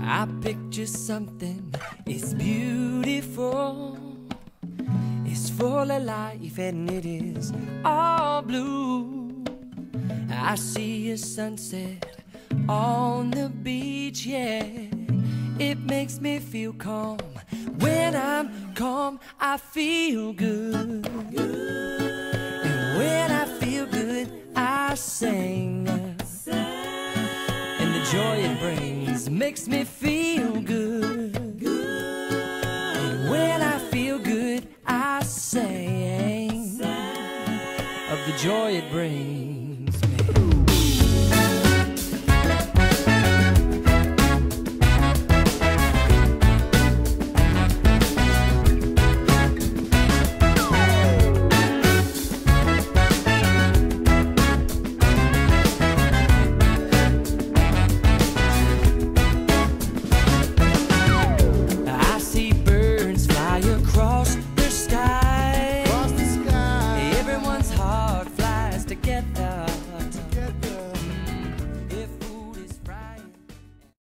I picture something, it's beautiful, it's full of life and it is all blue. I see a sunset on the beach, yeah, it makes me feel calm. When I'm calm, I feel good. And when I feel good, I sing. And the joy it brings makes me feel good. And when I feel good, I sing of the joy it brings.